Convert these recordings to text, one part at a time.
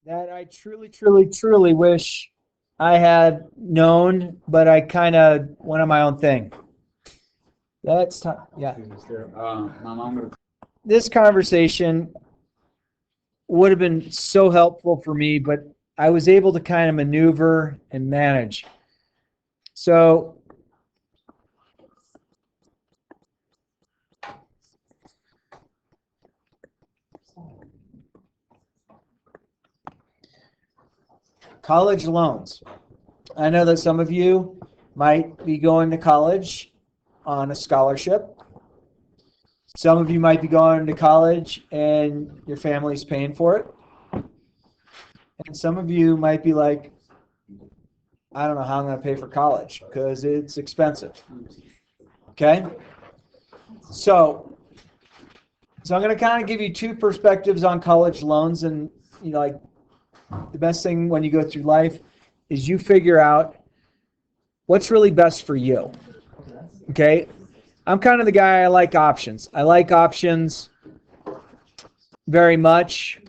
that I truly, truly, truly wish I had known, but I kind of went on my own thing. That's time. Yeah. My mom. This conversation would have been so helpful for me, but I was able to kind of maneuver and manage. So, college loans. I know that some of you might be going to college on a scholarship. Some of you might be going to college and your family's paying for it. And some of you might be like, I don't know how I'm going to pay for college because it's expensive. Okay? So I'm going to kind of give you two perspectives on college loans, and like the best thing when you go through life is you figure out what's really best for you. Okay? I'm kind of the guy, I like options. I like options very much.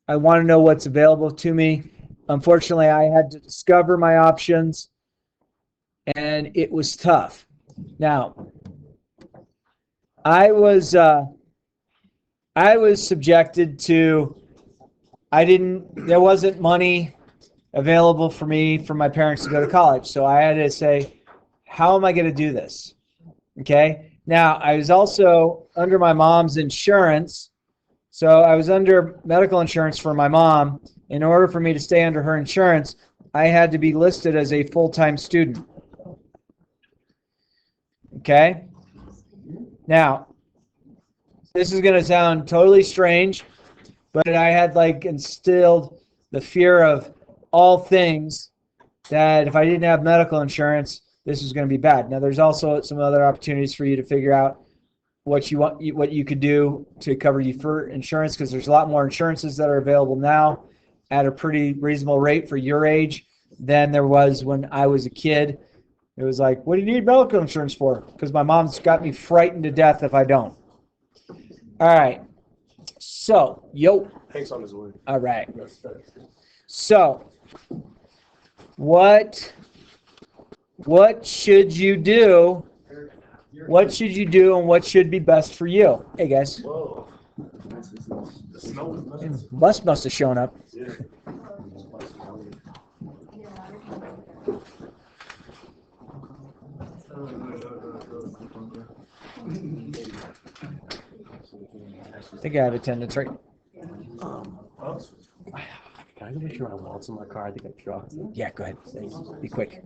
I want to know what's available to me. Unfortunately, I had to discover my options, and it was tough. Now, I was subjected to, there wasn't money available for me, for my parents to go to college. So I had to say, how am I going to do this? Okay. Now, I was also under my mom's insurance. So I was under medical insurance for my mom. In order for me to stay under her insurance, I had to be listed as a full-time student. Okay? Now, this is going to sound totally strange, but I had instilled the fear of all things that if I didn't have medical insurance, this was going to be bad. Now, there's also some other opportunities for you to figure out what you could do to cover you for insurance, because there's a lot more insurances that are available now at a pretty reasonable rate for your age than there was when I was a kid. It was like, what do you need medical insurance for? Because my mom's got me frightened to death if I don't. All right. So, Hank's on his way. All right. So, what should you do? What should you do, and what should be best for you? Hey, guys. Whoa. The snow is Bus must have shown up. Yeah. I think I have attendance, right? Can I go make sure my wallet's in my car? I think I dropped it. Yeah, go ahead. Be quick.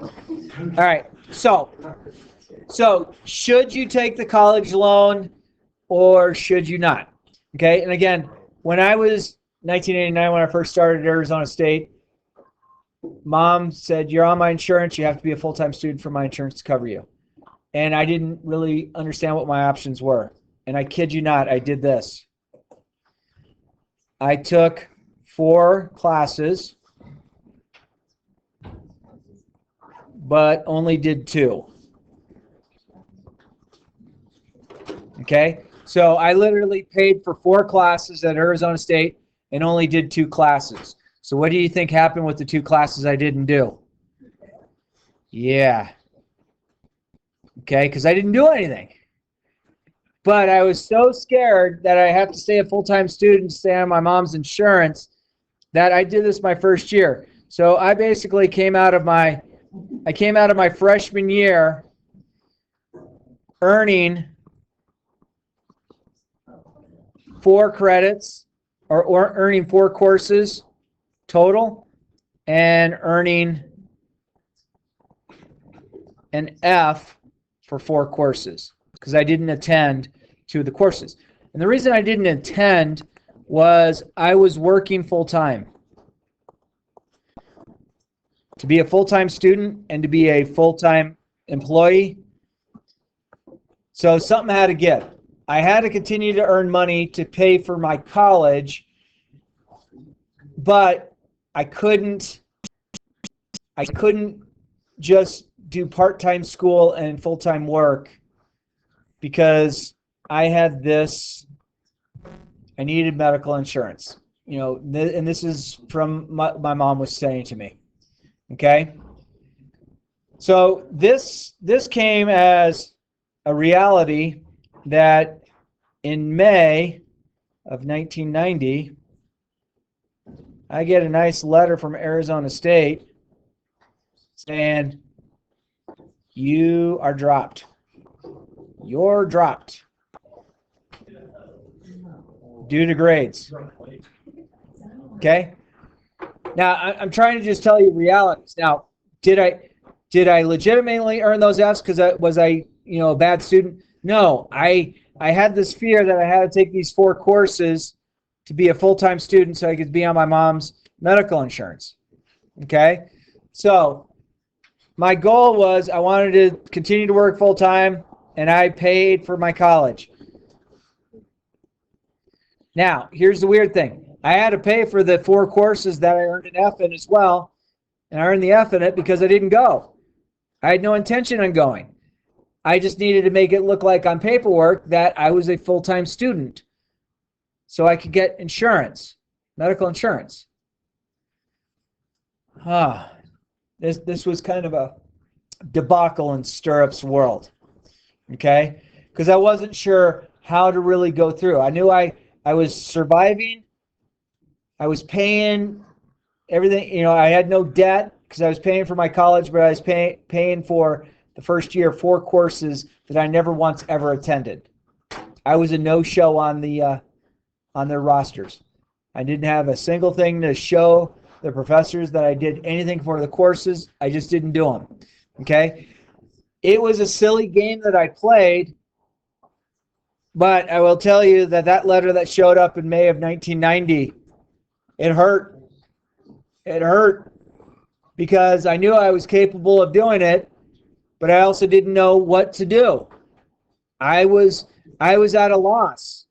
All right. So should you take the college loan or should you not? Okay. And again, when I was 1989, when I first started at Arizona State, Mom said, you're on my insurance. You have to be a full-time student for my insurance to cover you. And I didn't really understand what my options were. And I kid you not, I did this. I took 4 classes, but only did 2. Okay? So I literally paid for 4 classes at Arizona State and only did 2 classes. So what do you think happened with the 2 classes I didn't do? Yeah. Okay, because I didn't do anything. But I was so scared that I have to stay a full-time student, stay on my mom's insurance, that I did this my first year. So I basically came out of my freshman year earning 4 credits, or earning 4 courses total, and earning an F for 4 courses because I didn't attend 2 of the courses. And the reason I didn't attend was I was working full-time. To be a full-time student and to be a full-time employee, so something had to give. I had to continue to earn money to pay for my college, but I couldn't just do part-time school and full-time work because I had this, I needed medical insurance. and this is from my mom was saying to me. Okay. So this came as a reality that in May of 1990, I get a nice letter from Arizona State saying, you are dropped. You're dropped due to grades. Okay? Now, I'm trying to just tell you realities. Now, did I legitimately earn those Fs because was I a bad student? No, I had this fear that I had to take these 4 courses to be a full-time student so I could be on my mom's medical insurance. Okay? So, my goal was I wanted to continue to work full-time, and I paid for my college. Now, here's the weird thing. I had to pay for the 4 courses that I earned an F in as well, and I earned the F in it because I didn't go. I had no intention on going. I just needed to make it look like on paperwork that I was a full-time student so I could get insurance, medical insurance. This was kind of a debacle in Stirrups world, okay? Because I wasn't sure how to really go through. I knew I was surviving. I was paying everything. I had no debt because I was paying for my college, but I was paying for the first year 4 courses that I never once ever attended. I was a no-show on their rosters. I didn't have a single thing to show the professors that I did anything for the courses. I just didn't do them. Okay? It was a silly game that I played, but I will tell you that letter that showed up in May of 1990, it hurt. It hurt because I knew I was capable of doing it, but I also didn't know what to do. I was at a loss.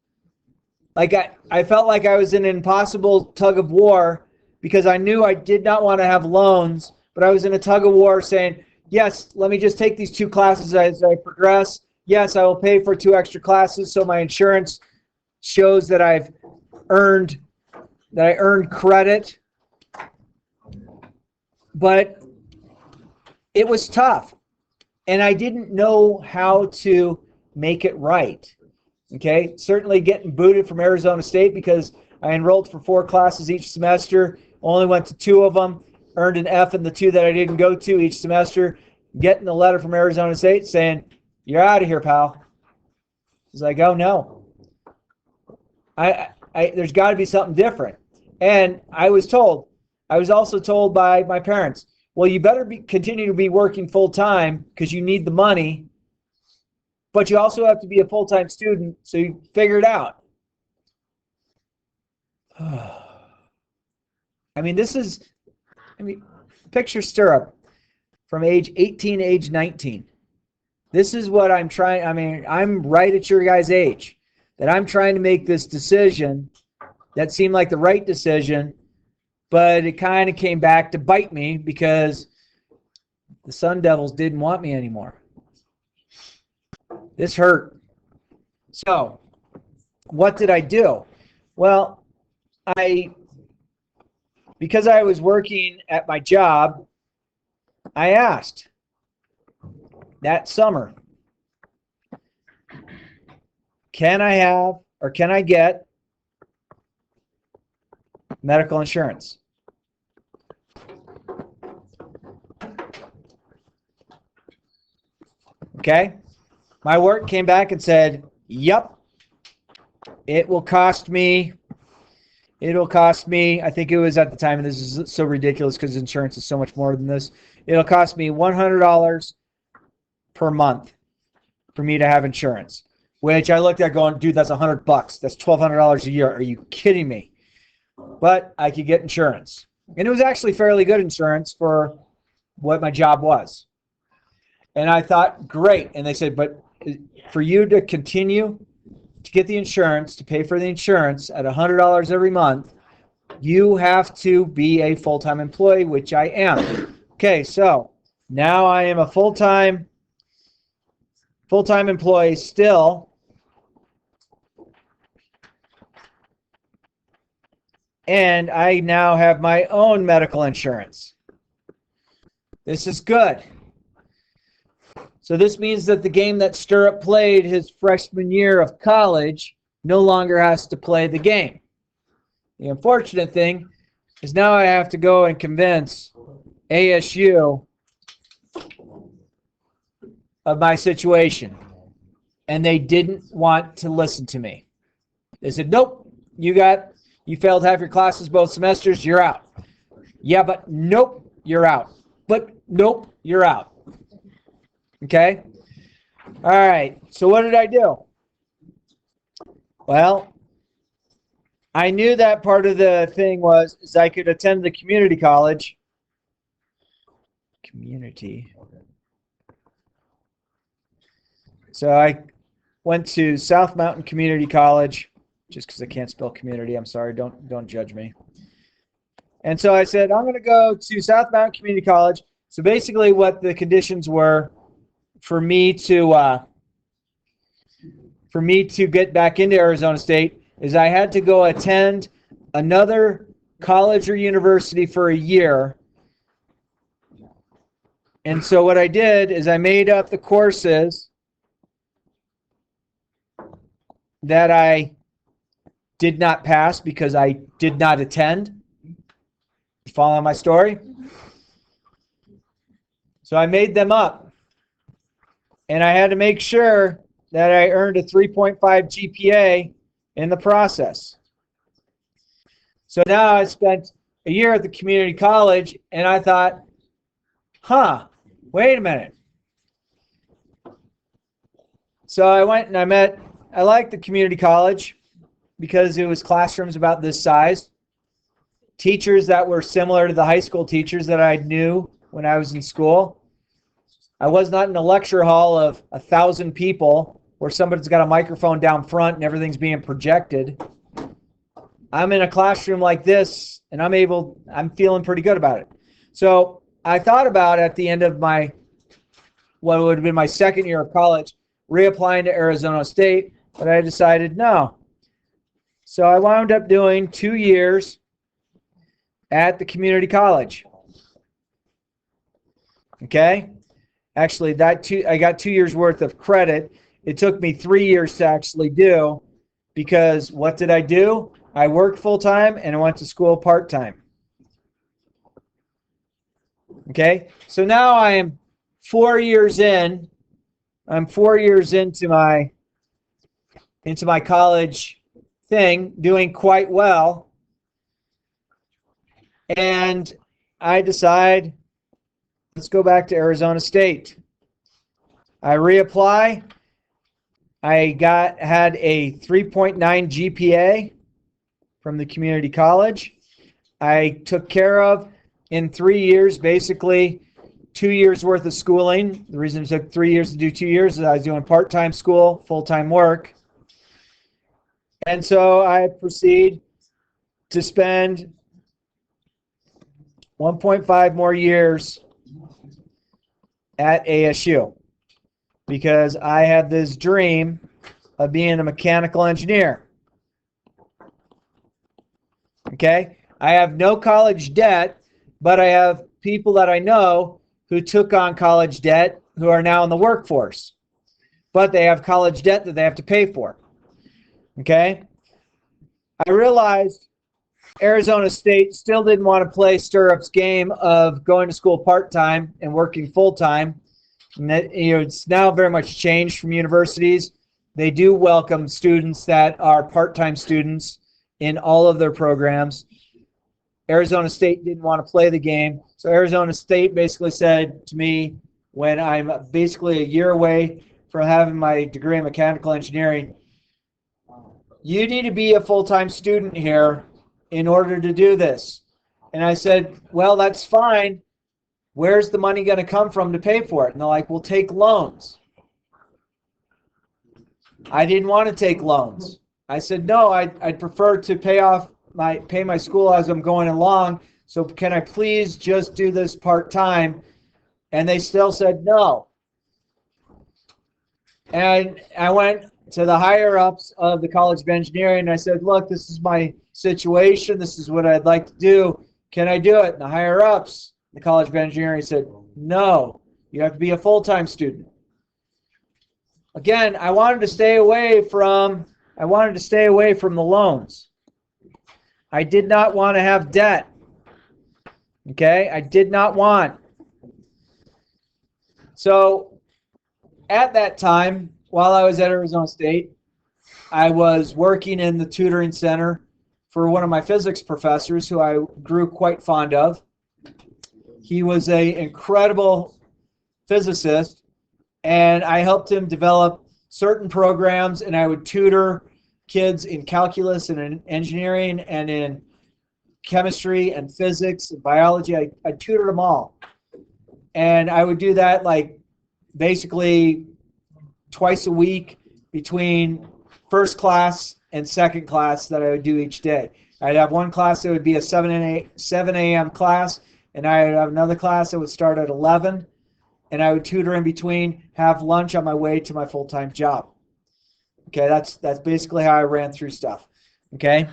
Like I felt like I was in an impossible tug of war because I knew I did not want to have loans, but I was in a tug of war saying, yes, let me just take these 2 classes as I progress. Yes, I will pay for 2 extra classes so my insurance shows that I earned credit. But it was tough, and I didn't know how to make it right. Okay, certainly getting booted from Arizona State because I enrolled for 4 classes each semester, only went to 2 of them, earned an F in the 2 that I didn't go to each semester, getting a letter from Arizona State saying, you're out of here, pal. It's like, oh no. There's got to be something different. And I was also told by my parents, well, you better continue to be working full-time because you need the money, but you also have to be a full-time student, so you figure it out. Picture Stirrup from age 18 to age 19. This is what I'm trying. I'm right at your guys' age, that I'm trying to make this decision that seemed like the right decision, but it kind of came back to bite me because the Sun Devils didn't want me anymore. This hurt. So, what did I do? Well, because I was working at my job, I asked that summer, can I get medical insurance? Okay? My work came back and said, yep, it'll cost me, I think it was at the time, and this is so ridiculous because insurance is so much more than this, it'll cost me $100 per month for me to have insurance, which I looked at going, dude, that's $100. That's $1,200 a year. Are you kidding me? But I could get insurance. And it was actually fairly good insurance for what my job was. And I thought, great. And they said, but for you to continue to get the insurance, to pay for the insurance at $100 every month, you have to be a full-time employee, which I am. Okay, so now I am a full-time employee still. and I now have my own medical insurance. This is good. So this means that the game that Stirrup played his freshman year of college no longer has to play the game. The unfortunate thing is now I have to go and convince ASU of my situation. And they didn't want to listen to me. They said, nope, you failed half your classes both semesters, you're out. Yeah, but nope, you're out. But nope, you're out. Okay? All right, so what did I do? Well, I knew that part of the thing is I could attend the community college. Community. So I went to South Mountain Community College, just because I can't spell community. I'm sorry, don't judge me. And so I said, I'm going to go to South Mountain Community College. So basically what the conditions were for me to get back into Arizona State is I had to go attend another college or university for a year. And so what I did is I made up the courses that I did not pass because I did not attend. Follow my story? So I made them up. And I had to make sure that I earned a 3.5 GPA in the process. So now I spent a year at the community college, and I thought, wait a minute. So I went and I liked the community college because it was classrooms about this size. Teachers that were similar to the high school teachers that I knew when I was in school. I was not in a lecture hall of 1,000 people where somebody's got a microphone down front and everything's being projected. I'm in a classroom like this, and I'm feeling pretty good about it. So I thought about at the end of what would have been my second year of college, reapplying to Arizona State, but I decided no. So I wound up doing 2 years at the community college. Okay? Actually, I got 2 years worth of credit. It took me 3 years to actually do, because what did I do? I worked full-time and I went to school part-time. Okay? So now I am 4 years in. I'm 4 years into my college thing, doing quite well. And I decide, let's go back to Arizona State. I reapply. I had a 3.9 GPA from the community college. I took care of, in 3 years, basically 2 years worth of schooling. The reason it took 3 years to do 2 years is I was doing part-time school, full-time work. And so I proceed to spend 1.5 more years at ASU because I had this dream of being a mechanical engineer. Okay? I have no college debt, but I have people that I know who took on college debt who are now in the workforce. But they have college debt that they have to pay for. Okay? I realized Arizona State still didn't want to play Stirrup's game of going to school part-time and working full-time. And that, it's now very much changed from universities. They do welcome students that are part-time students in all of their programs. Arizona State didn't want to play the game. So Arizona State basically said to me, when I'm basically a year away from having my degree in mechanical engineering, you need to be a full-time student here in order to do this. And I said, well, that's fine. Where's the money going to come from to pay for it? And they're like, we'll take loans. I didn't want to take loans. I said, no, I'd prefer to pay my school as I'm going along. So can I please just do this part-time? And they still said no. And I went, to the higher ups of the College of Engineering. And I said, look, this is my situation. This is what I'd like to do. Can I do it? And the higher ups, the College of Engineering said, no, you have to be a full-time student. Again, I wanted to stay away from the loans. I did not want to have debt. Okay? I did not want. So at that time, while I was at Arizona State, I was working in the tutoring center for one of my physics professors who I grew quite fond of. He was an incredible physicist, and I helped him develop certain programs, and I would tutor kids in calculus and in engineering and in chemistry and physics and biology. I tutored them all. And I would do that like basically twice a week between first class and second class that I would do each day. I'd have one class that would be a 7 a.m. class, and I would have another class that would start at 11, and I would tutor in between, have lunch on my way to my full-time job. Okay, that's basically how I ran through stuff. Okay,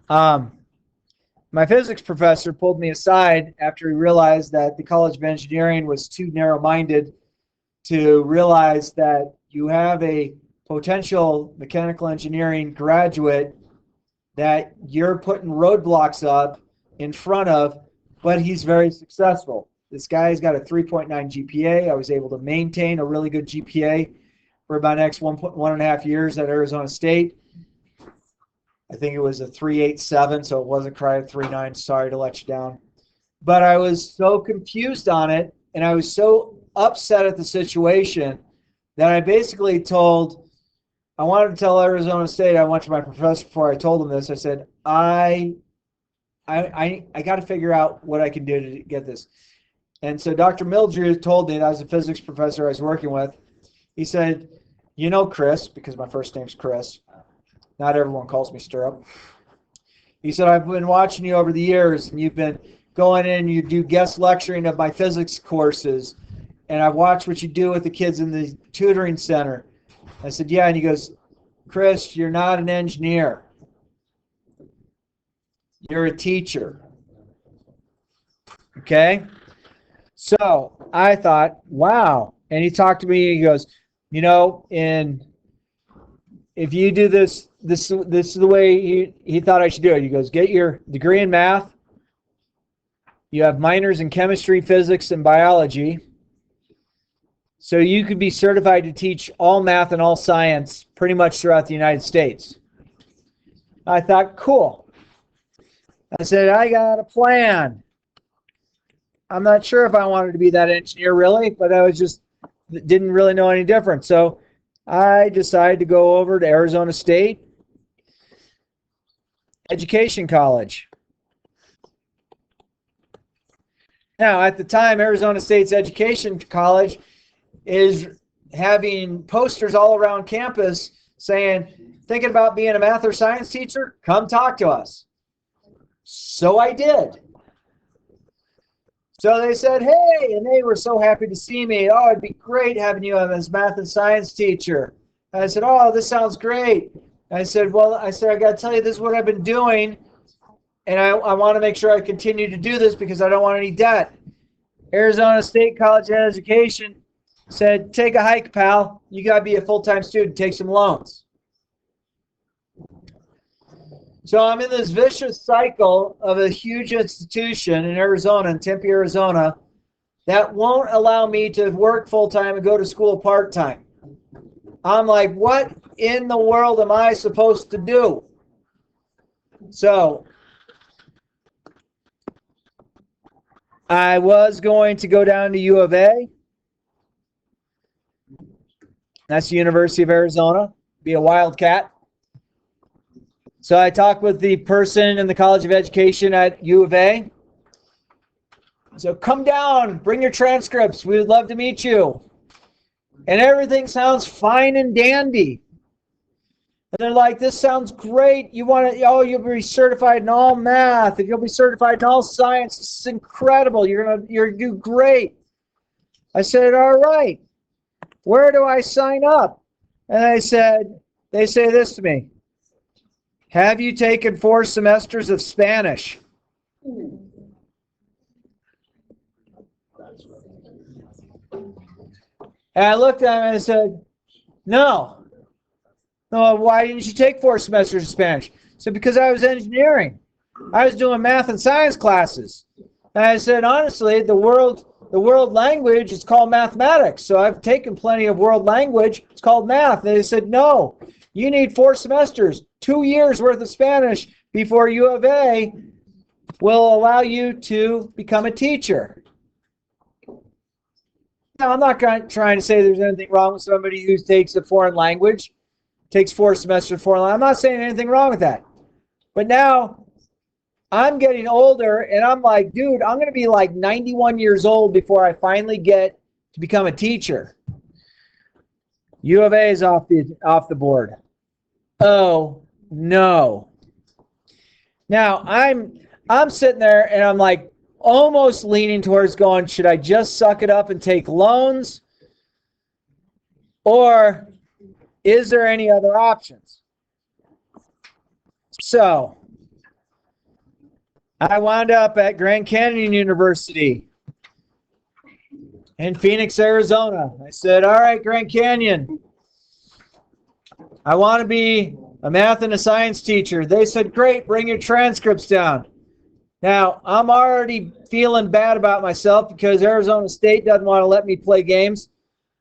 my physics professor pulled me aside after he realized that the College of Engineering was too narrow-minded to realize that you have a potential mechanical engineering graduate that you're putting roadblocks up in front of, but he's very successful. This guy's got a 3.9 GPA. I was able to maintain a really good GPA for about the next 1.5 years at Arizona State. I think it was a 3.87, so it wasn't quite a 3.9. Sorry to let you down. But I was so confused on it, and I was so upset at the situation that I basically I wanted to tell Arizona State, I went to my professor before I told him this. I said, I got to figure out what I can do to get this. And so Dr. Mildrew told me, that was a physics professor I was working with. He said, you know, Chris, because my first name's Chris. Not everyone calls me Stirrup. He said, I've been watching you over the years, and you've been going in, you do guest lecturing of my physics courses, and I've watched what you do with the kids in the tutoring center. I said, yeah, and he goes, Chris, you're not an engineer. You're a teacher. Okay? So I thought, wow. And he talked to me, and he goes, you know, if you do this is the way he thought I should do it. He goes, get your degree in math. You have minors in chemistry, physics, and biology. So you could be certified to teach all math and all science pretty much throughout the United States. I thought, cool. I said, I got a plan. I'm not sure if I wanted to be that engineer really, but I didn't really know any different. So I decided to go over to Arizona State Education College. Now, at the time, Arizona State's Education College is having posters all around campus saying, thinking about being a math or science teacher? Come talk to us. So I did. So they said, hey, and they were so happy to see me. Oh, it'd be great having you as math and science teacher. And I said, oh, this sounds great. And I said, I got to tell you, this is what I've been doing, and I want to make sure I continue to do this because I don't want any debt. Arizona State College of Education said, take a hike, pal. You got to be a full-time student. Take some loans. So I'm in this vicious cycle of a huge institution in Arizona, in Tempe, Arizona, that won't allow me to work full-time and go to school part-time. I'm like, what in the world am I supposed to do? So I was going to go down to U of A. That's the University of Arizona. Be a Wildcat. So I talked with the person in the College of Education at U of A. So come down, bring your transcripts. We would love to meet you. And everything sounds fine and dandy. And they're like, this sounds great. You want to, oh, you'll be certified in all math. And you'll be certified in all science. This is incredible. You're gonna do great. I said, all right. Where do I sign up? And I said, they say this to me. Have you taken 4 semesters of Spanish? And I looked at him and I said, no. No, why didn't you take 4 semesters of Spanish? I said, because I was engineering. I was doing math and science classes. And I said, honestly, the world language is called mathematics. So I've taken plenty of world language. It's called math. And they said, no, you need 4 semesters, 2 years worth of Spanish before U of A will allow you to become a teacher. Now, I'm not trying to say there's anything wrong with somebody who takes a foreign language, takes 4 semesters of foreign language. I'm not saying anything wrong with that. But now I'm getting older, and I'm like, dude, I'm going to be like 91 years old before I finally get to become a teacher. U of A is off the board. Oh, no. Now, I'm sitting there, and I'm like, almost leaning towards going, should I just suck it up and take loans? Or is there any other options? So, I wound up at Grand Canyon University in Phoenix, Arizona. I said, all right, Grand Canyon, I want to be a math and a science teacher. They said, great, bring your transcripts down. Now, I'm already feeling bad about myself because Arizona State doesn't want to let me play games.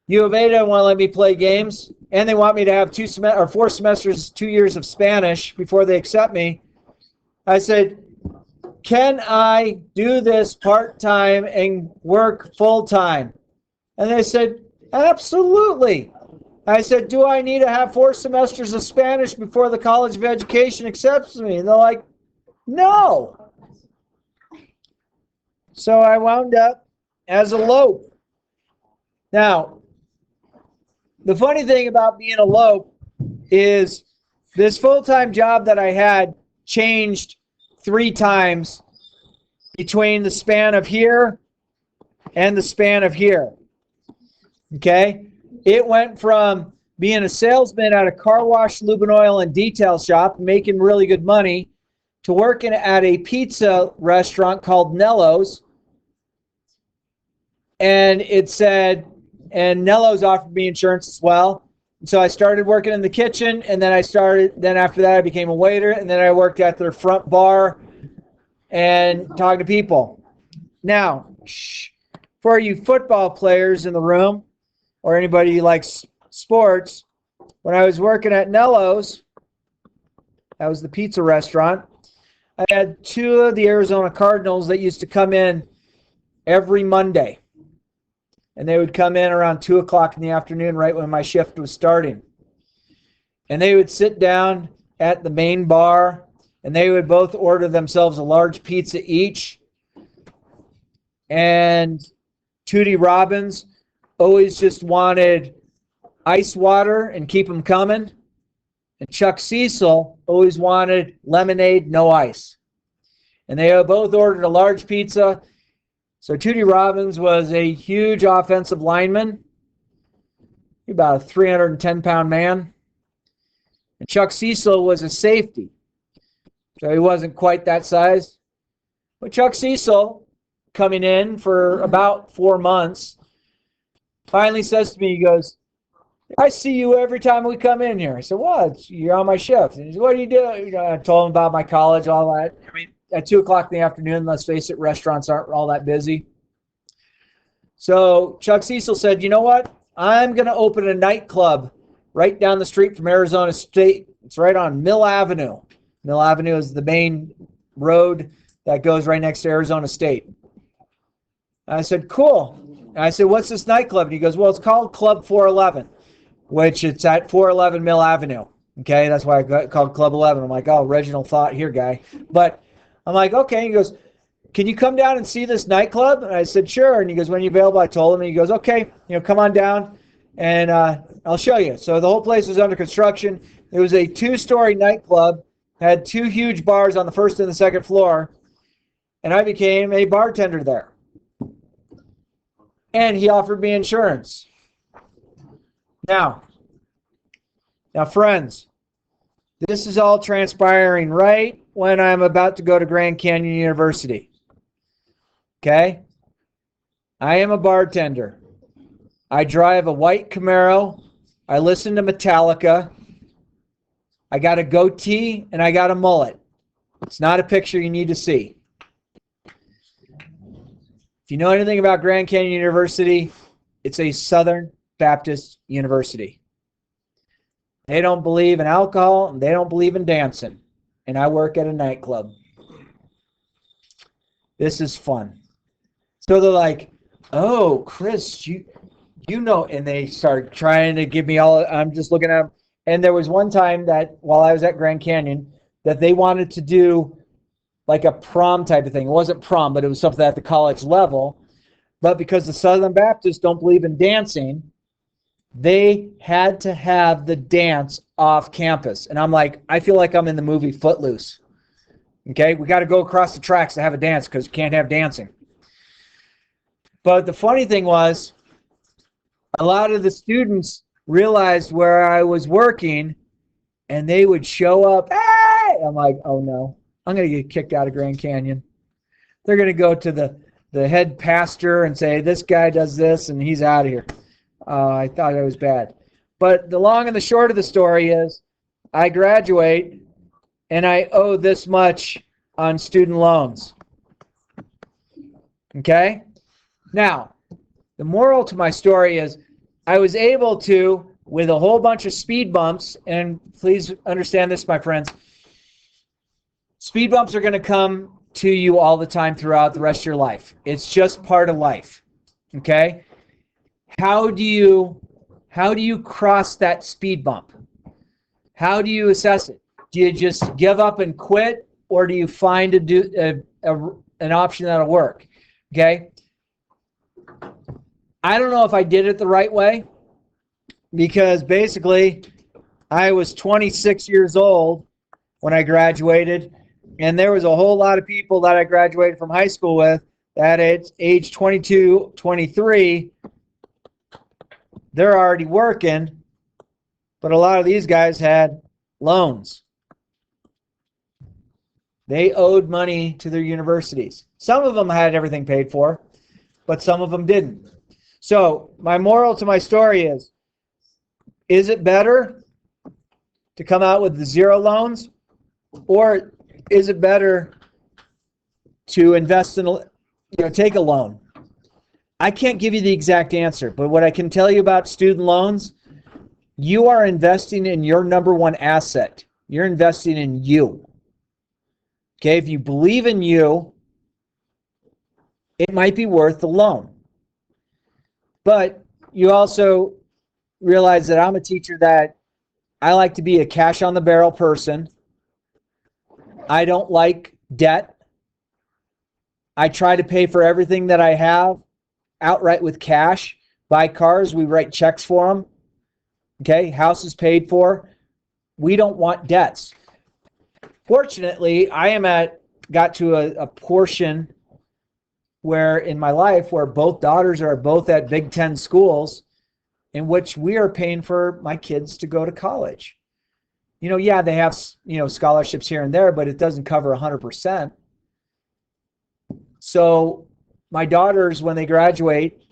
U of A doesn't want to let me play games. And they want me to have 4 semesters, 2 years of Spanish before they accept me. I said, can I do this part-time and work full-time? And they said, absolutely. I said, do I need to have 4 semesters of Spanish before the College of Education accepts me? And they're like, no. So I wound up as a LOPE. Now, the funny thing about being a LOPE is this full-time job that I had changed 3 times between the span of here and the span of here. Okay? It went from being a salesman at a car wash, lube and oil, and detail shop, making really good money, to working at a pizza restaurant called Nello's. And it said, and Nello's offered me insurance as well. So I started working in the kitchen, and then after that I became a waiter, and then I worked at their front bar and talked to people. Now, for you football players in the room, or anybody who likes sports, when I was working at Nello's, that was the pizza restaurant, I had 2 of the Arizona Cardinals that used to come in every Monday. And they would come in around 2 o'clock in the afternoon, right when my shift was starting. And they would sit down at the main bar, and they would both order themselves a large pizza each. And Tootie Robbins always just wanted ice water and keep them coming. And Chuck Cecil always wanted lemonade, no ice. And they both ordered a large pizza. So Tootie Robbins was a huge offensive lineman, about a 310-pound man. And Chuck Cecil was a safety. So he wasn't quite that size. But Chuck Cecil, coming in for about 4 months, finally says to me, he goes, I see you every time we come in here. I said, what? You're on my shift. And he said, what do you do? I told him about my college, all that. I mean, at 2 o'clock in the afternoon, let's face it, restaurants aren't all that busy. So Chuck Cecil said, you know what? I'm going to open a nightclub right down the street from Arizona State. It's right on Mill Avenue. Mill Avenue is the main road that goes right next to Arizona State. I said, cool. And I said, what's this nightclub? And he goes, well, it's called Club 411, which it's at 411 Mill Avenue. Okay, that's why I got called Club 11. I'm like, oh, original thought here, guy. But I'm like, okay. He goes, can you come down and see this nightclub? And I said, sure. And he goes, when are you available? I told him. And he goes, okay, come on down and I'll show you. So the whole place was under construction. It was a 2-story nightclub, had 2 huge bars on the first and the second floor. And I became a bartender there. And he offered me insurance. Now, Now, friends, this is all transpiring right when I'm about to go to Grand Canyon University. Okay? I am a bartender. I drive a white Camaro. I listen to Metallica. I got a goatee and I got a mullet. It's not a picture you need to see. If you know anything about Grand Canyon University, it's a Southern Baptist university. They don't believe in alcohol and they don't believe in dancing. And I work at a nightclub. This is fun. So they're like, oh, Chris, you know, and they start trying to give me all, I'm just looking at them. And there was one time that while I was at Grand Canyon that they wanted to do like a prom type of thing. It wasn't prom, but it was something at the college level. But because the Southern Baptists don't believe in dancing, they had to have the dance off campus. And I'm like, I feel like I'm in the movie Footloose. Okay, we got to go across the tracks to have a dance because you can't have dancing. But the funny thing was, a lot of the students realized where I was working, and they would show up. Hey! I'm like, oh no, I'm going to get kicked out of Grand Canyon. They're going to go to the head pastor and say, this guy does this, and he's out of here. I thought it was bad. But the long and the short of the story is, I graduate, and I owe this much on student loans. Okay? Now, the moral to my story is, I was able to, with a whole bunch of speed bumps, and please understand this, my friends, speed bumps are going to come to you all the time throughout the rest of your life. It's just part of life. Okay? How do you cross that speed bump? How do you assess it? Do you just give up and quit, or do you find an option that'll work? Okay? I don't know if I did it the right way, because basically I was 26 years old when I graduated, and there was a whole lot of people that I graduated from high school with that at age 22, 23, they're already working, but a lot of these guys had loans. They owed money to their universities. Some of them had everything paid for, but some of them didn't. So my moral to my story is it better to come out with the zero loans, or is it better to invest in, take a loan? I can't give you the exact answer, but what I can tell you about student loans, you are investing in your number one asset. You're investing in you. Okay, if you believe in you, it might be worth the loan. But you also realize that I'm a teacher that I like to be a cash on the barrel person. I don't like debt. I try to pay for everything that I have outright with cash. Buy cars, we write checks for them. Okay, house is paid for. We don't want debts. Fortunately, got to a portion where in my life where both daughters are both at Big Ten schools, in which we are paying for my kids to go to college. Yeah, they have, scholarships here and there, but it doesn't cover 100%. So my daughters, when they graduate,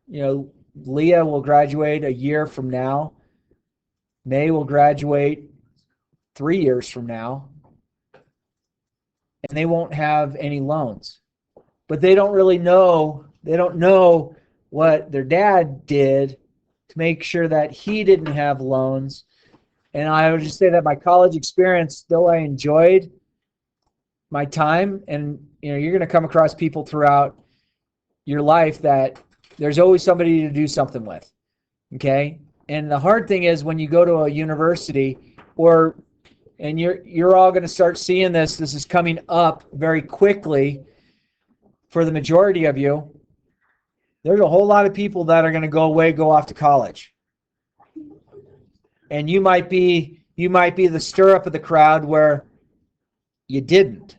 Leah will graduate a year from now. May will graduate 3 years from now. And they won't have any loans. But they don't really know, what their dad did to make sure that he didn't have loans. And I would just say that my college experience, though I enjoyed my time, and you're going to come across people throughout your life that there's always somebody to do something with. Okay? And the hard thing is when you go to a university, and you're all going to start seeing this is coming up very quickly for the majority of you. There's a whole lot of people that are going to go off to college. And you might be the stirrup of the crowd where you didn't.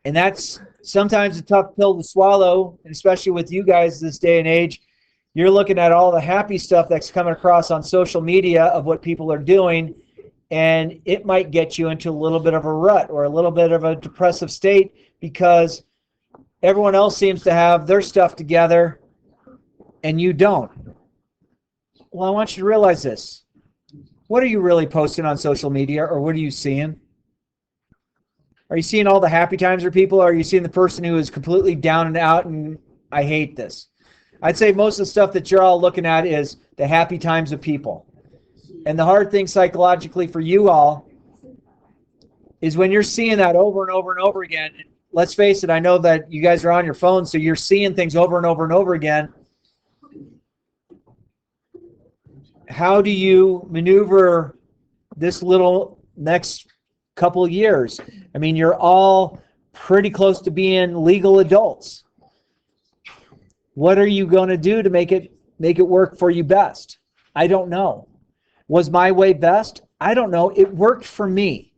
And that's sometimes a tough pill to swallow, especially with you guys this day and age. You're looking at all the happy stuff that's coming across on social media of what people are doing, and it might get you into a little bit of a rut or a little bit of a depressive state because everyone else seems to have their stuff together and you don't. Well, I want you to realize this. What are you really posting on social media, or what are you seeing? Are you seeing all the happy times for people, or are you seeing the person who is completely down and out and I hate this? I'd say most of the stuff that you're all looking at is the happy times of people. And the hard thing psychologically for you all is when you're seeing that over and over and over again. Let's face it, I know that you guys are on your phone, so you're seeing things over and over and over again. How do you maneuver this little next couple of years? I mean, you're all pretty close to being legal adults. What are you going to do to make it work for you best? I don't know. Was my way best? I don't know. It worked for me.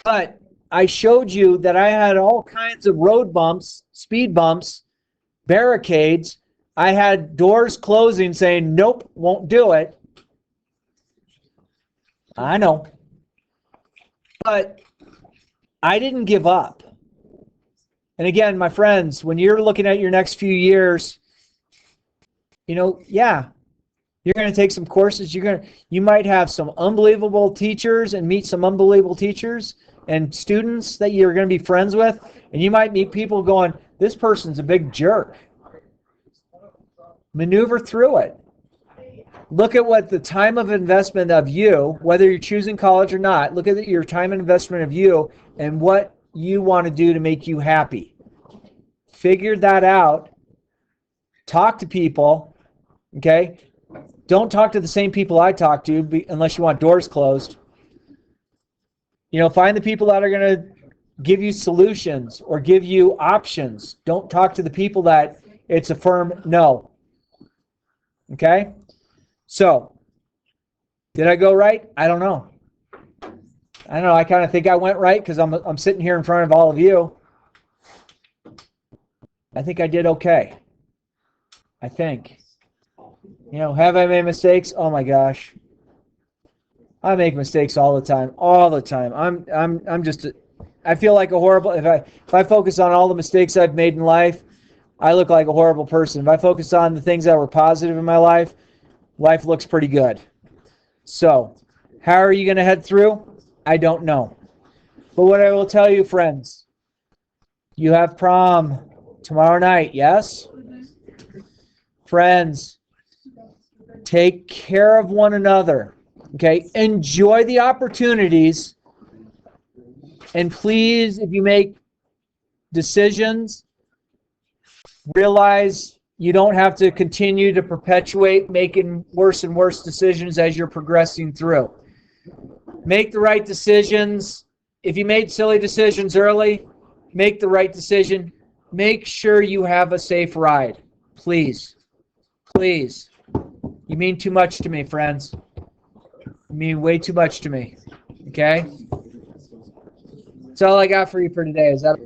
But I showed you that I had all kinds of road bumps, speed bumps, barricades. I had doors closing saying, nope, won't do it. I know. But I didn't give up. And again, my friends, when you're looking at your next few years, yeah, you're going to take some courses. You might have some unbelievable teachers and meet some unbelievable teachers and students that you're going to be friends with. And you might meet people going, this person's a big jerk. Maneuver through it. Look at what the time of investment of you, whether you're choosing college or not, look at your time and investment of you and what you want to do to make you happy. Figure that out. Talk to people, okay? Don't talk to the same people I talk to unless you want doors closed. Find the people that are going to give you solutions or give you options. Don't talk to the people that it's a firm no. Okay? So, did I go right? I don't know. I kind of think I went right because I'm sitting here in front of all of you. I think I did okay. I think. Have I made mistakes? Oh my gosh. I make mistakes all the time. All the time. I feel like a horrible, if I focus on all the mistakes I've made in life, I look like a horrible person. If I focus on the things that were positive in my life looks pretty good. So, how are you going to head through? I don't know. But what I will tell you, friends, you have prom tomorrow night, yes? Friends, take care of one another, okay? Enjoy the opportunities, and please, if you make decisions, realize you don't have to continue to perpetuate making worse and worse decisions as you're progressing through. Make the right decisions. If you made silly decisions early, make the right decision. Make sure you have a safe ride. Please. Please. You mean too much to me, friends. You mean way too much to me. Okay? That's all I got for you for today. Is that